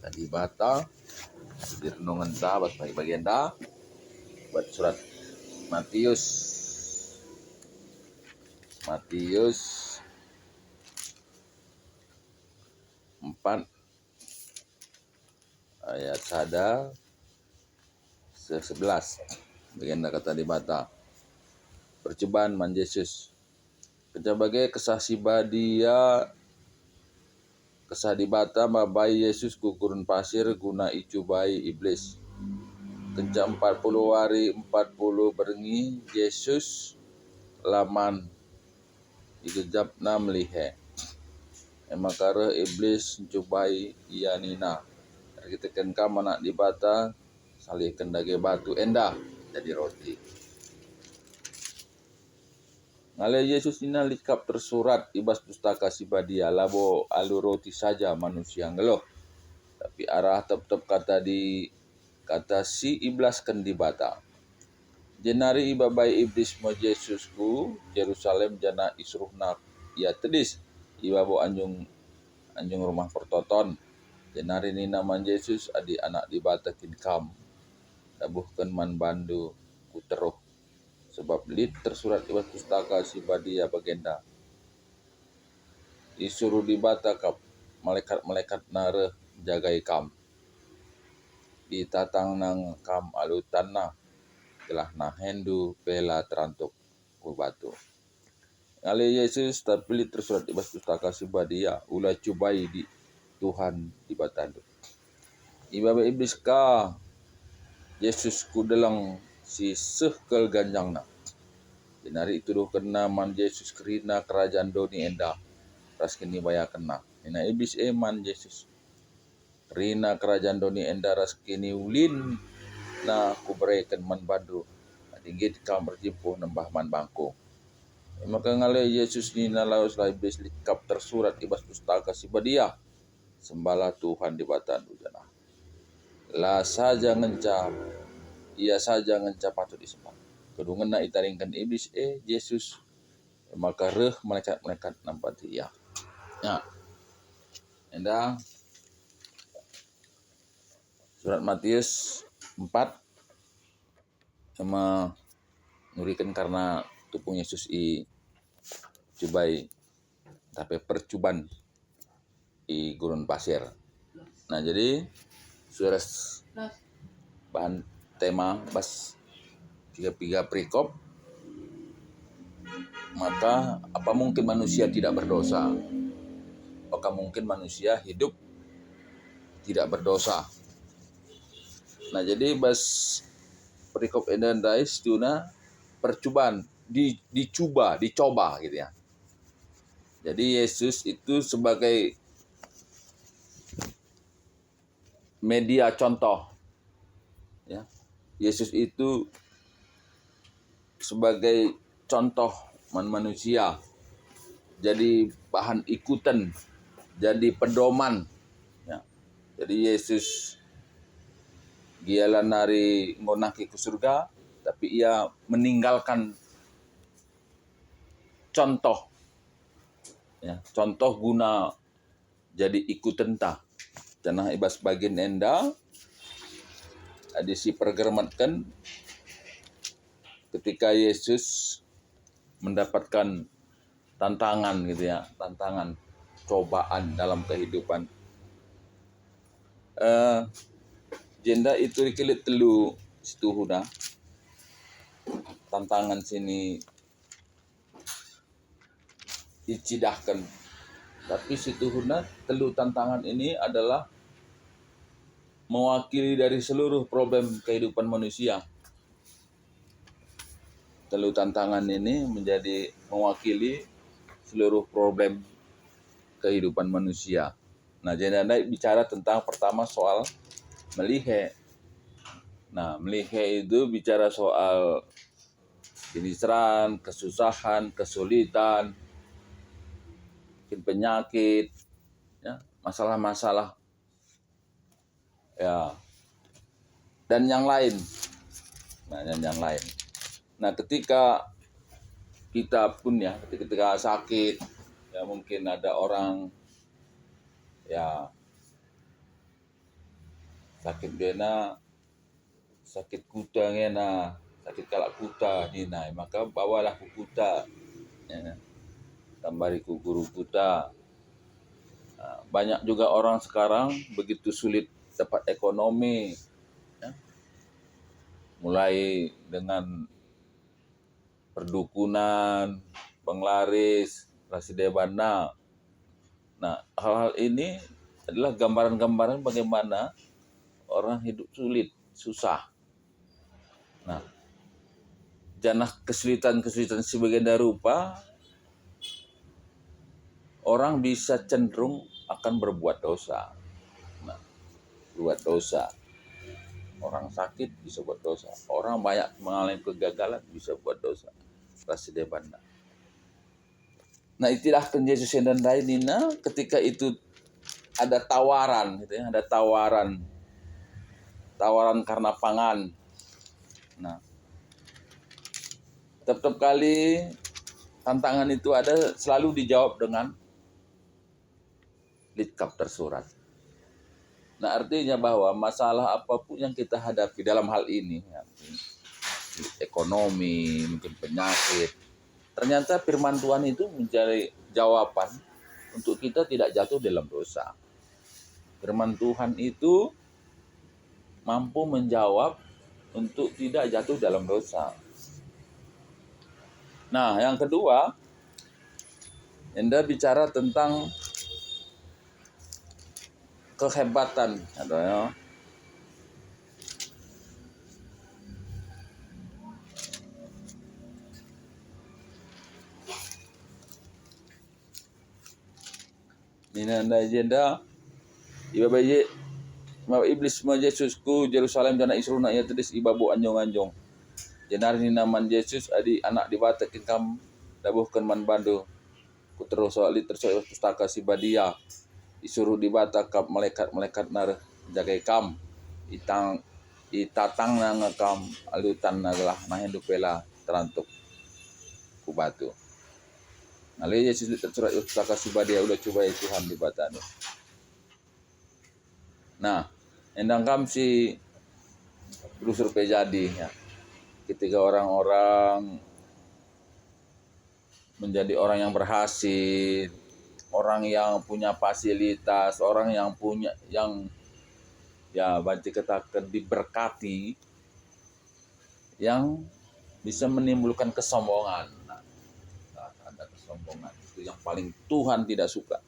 Tadi bata di renungan ta bas bagian da buat surat Matius Matius 4 ayat 11 bagian da kata di bata percobaan man Yesus sebagai kesaksi badia kesah di bata mabai Yesus ku gurun pasir guna icubai iblis. Kenca 40 hari 40 berengi Yesus laman digejapna melihe. Emakara iblis mencubai ia nina. Kita kenka manak di bata salih kendage batu endah jadi roti. Ngale Yesus nina likap tersurat ibas pustaka sibadia labo alu roti saja manusia ngeloh. Tapi arah tetap kata si iblis ken di bata. Jenari ibabai iblis mo Yesusku Yerusalem jana isruhna ia tedis ibabo anjung rumah pertoton. Jenari nina man Yesus adi anak di bata kinkam. Dabuhkan man bandu kuteruh. Sebab lit tersurat ibas pustaka si badia bagenda. Disuruh di bata kap malaikat nare jagai kam. Ditatang nang kam alutan na telah na hendu pela terantuk ku batu. Ngale Yesus terpilih tersurat ibas pustaka si badia ulah cubai di Tuhan di batandu. Ibaba iblis ka Yesus ku delang si sehkel ganjangna. Jenari itu doh kena man Yesus kerina kerajaan doni enda. Ras kini baya kena. Ina iblis man Yesus. Kerina kerajaan doni enda ras kini ulin na kubereken man bandu. Dinggit kam berjimpuh nembah man bangku. Maka ngale Yesus ni nalaus lah iblis likap tersurat ibas pustaka si badia. Sembala Tuhan di batandu jana. Lah saja ngenca ia saja ngenca patut disembah. Kedungan na itaringkan iblis Yesus maka reh malaikat nampak dia. Ya. Enda surat Matius 4 sama nurikan karena tupung Yesus cubai tapi percuban i gurun pasir. Nah jadi surat bahan tema bas 3 perikop. Maka apa mungkin manusia tidak berdosa? Apakah mungkin manusia hidup tidak berdosa? Nah jadi bas perikop edan dais tuna percobaan dicoba gitu ya. Jadi Yesus itu sebagai media contoh ya. Yesus itu sebagai contoh manusia. Jadi bahan ikutan, jadi pedoman ya. Jadi Yesus dialah nari ngonaki ke surga, tapi ia meninggalkan contoh ya, contoh guna jadi ikutan ta. Janah ibas bagian enda adisi pergermatkan ketika Yesus mendapatkan tantangan gitu ya, tantangan cobaan dalam kehidupan. Jenda itu dikilit telu situhuna tantangan sini dicidahkan. Tapi situhuna telu tantangan ini adalah mewakili dari seluruh problem kehidupan manusia. Telu tantangan ini menjadi mewakili seluruh problem kehidupan manusia. Nah, jadi Anda bicara tentang pertama soal melihe. Nah, melihe itu bicara soal kiniseran, kesusahan, kesulitan, mungkin penyakit, ya, masalah-masalah, ya, dan yang lain. Nah, dan yang lain. Nah, ketika kita pun ya, ketika sakit, ya mungkin ada orang ya sakit dena, sakit kuta ngena, sakit kalak kuta dinai, maka bawalah ku kuta, ya. Tambari ku guru kuta. Banyak juga orang sekarang begitu sulit dapat ekonomi, ya. Mulai dengan perdukunan, penglaris, rasidebana. Nah, hal-hal ini adalah gambaran-gambaran bagaimana orang hidup sulit, susah. Nah, janah kesulitan-kesulitan sebagian rupa, orang bisa cenderung akan berbuat dosa. Nah, buat dosa. Orang sakit bisa buat dosa. Orang banyak mengalami kegagalan bisa buat dosa. Rasidebana. Nah, itulah kan Yesus yang dan lainnya ketika itu ada tawaran, gitu ya, ada tawaran karena pangan. Nah, tetap kali tantangan itu ada selalu dijawab dengan litkap tersurat. Nah, artinya bahwa masalah apapun yang kita hadapi dalam hal ini, ya, ekonomi, mungkin penyakit, ternyata firman Tuhan itu mencari jawaban untuk kita tidak jatuh dalam dosa. Firman Tuhan itu mampu menjawab untuk tidak jatuh dalam dosa. Nah, yang kedua, Anda bicara tentang kehebatan, ya. Nina anda agenda ibabaye mau iblis ma Yesusku Jerusalem dana isruna ya tedis ibabu anjong-anjong. Jenar ni naman Yesus adi anak dibata kengkam dabuhkan man bandu. Kutero soali tersoal pustaka si badia disuruh dibata kap malaikat nar jagai kam itatang na ngakam alutan nagalah nahendu pela terantuk ku batu. Nalai Yesus tersurat pustaka si badia udah coba ya Tuhan dibata ni. Nah, endang kam si berusur jadi, ya. Ketika orang-orang menjadi orang yang berhasil, orang yang punya fasilitas, orang yang punya ya banci katakan diberkati, yang bisa menimbulkan kesombongan. Nah, ada kesombongan itu yang paling Tuhan tidak suka.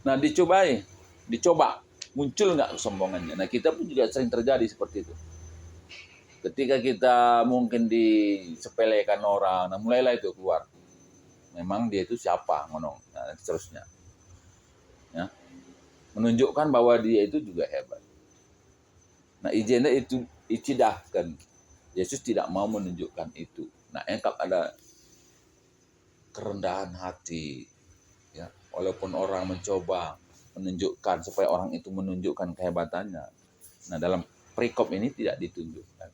Nah, dicoba muncul nggak kesombongannya. Nah, kita pun juga sering terjadi seperti itu. Ketika kita mungkin disepelekan orang, nah mulailah itu keluar. Memang dia itu siapa, ngonong, nah, seterusnya. Ya. Menunjukkan bahwa dia itu juga hebat. Nah, izinnya itu icidahkan. Yesus tidak mau menunjukkan itu. Nah, engkau ada kerendahan hati. Ya, walaupun orang mencoba menunjukkan supaya orang itu menunjukkan kehebatannya. Nah, dalam perikop ini tidak ditunjukkan.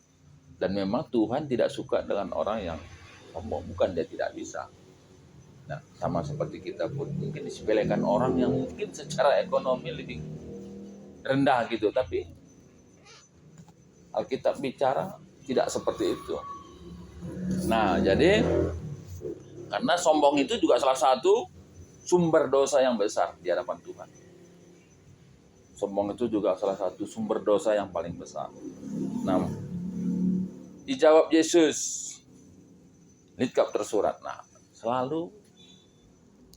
Dan memang Tuhan tidak suka dengan orang yang sombong, bukan dia tidak bisa. Nah, sama seperti kita pun mungkin disepelekan orang yang mungkin secara ekonomi lebih rendah gitu, tapi Alkitab bicara tidak seperti itu. Nah, jadi karena sombong itu juga salah satu sumber dosa yang besar di hadapan Tuhan. Sombong itu juga salah satu sumber dosa yang paling besar. Nah, dijawab Yesus, litkap tersurat. Nah, selalu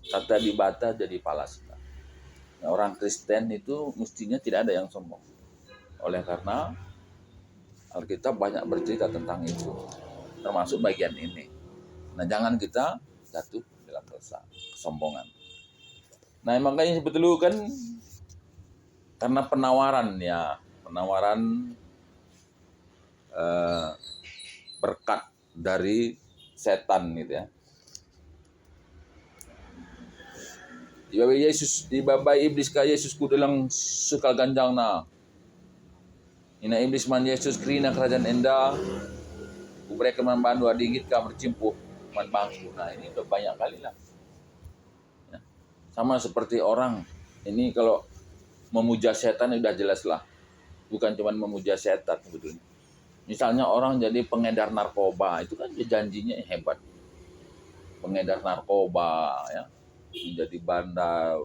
kata dibata jadi palasna. Nah, orang Kristen itu mestinya tidak ada yang sombong. Oleh karena Alkitab banyak bercerita tentang itu, termasuk bagian ini. Nah, jangan kita jatuh dalam dosa, kesombongan. Nah, makanya sebetulnya kan karena penawaran berkat dari setan gitu ya. Ibabai iblis ka Yesus ku dalang sukal ganjang na. Ina iblis man Yesus krina kerajaan enda. Mereka membantu adingit ka bercimpuh man bangku. Nah, ini udah banyak kali lah. Ya. Sama seperti orang ini kalau memuja setan udah jelas lah. Bukan cuma memuja setan sebetulnya. Misalnya orang jadi pengedar narkoba, itu kan janjinya hebat. Pengedar narkoba, ya, menjadi bandar,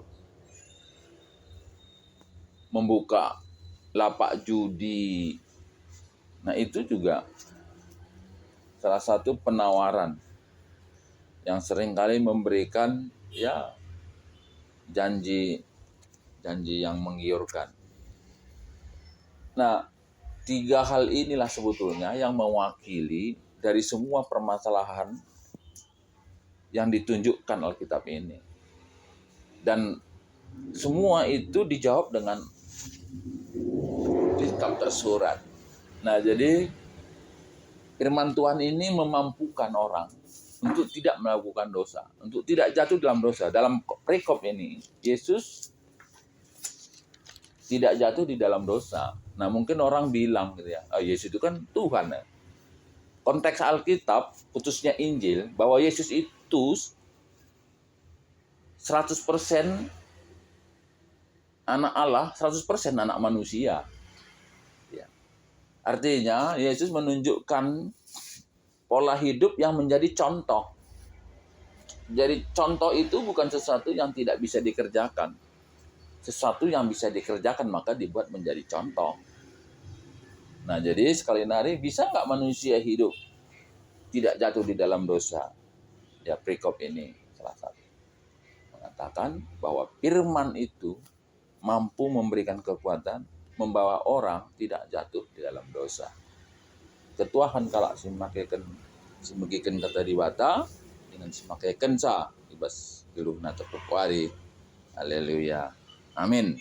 membuka lapak judi. Nah, itu juga salah satu penawaran yang seringkali memberikan ya janji yang menggiurkan. Nah, 3 hal inilah sebetulnya yang mewakili dari semua permasalahan yang ditunjukkan Alkitab ini. Dan semua itu dijawab dengan kitab tersurat. Nah, jadi firman Tuhan ini memampukan orang untuk tidak melakukan dosa, untuk tidak jatuh dalam dosa. Dalam perikop ini, Yesus tidak jatuh di dalam dosa. Nah, mungkin orang bilang gitu ya, oh, Yesus itu kan Tuhan. Ya. Konteks Alkitab, khususnya Injil, bahwa Yesus itu 100% anak Allah, 100% anak manusia. Ya. Artinya, Yesus menunjukkan pola hidup yang menjadi contoh. Jadi contoh itu bukan sesuatu yang tidak bisa dikerjakan. Sesuatu yang bisa dikerjakan maka dibuat menjadi contoh. Nah, jadi sekali lagi, bisa nggak manusia hidup tidak jatuh di dalam dosa? Ya, perikop ini salah satu. Mengatakan bahwa firman itu mampu memberikan kekuatan, membawa orang tidak jatuh di dalam dosa. Ketuahan kalak simakikan kata dibata, dengan simakaikan sa, ibas iluh na tepukwari. Haleluya. Amin.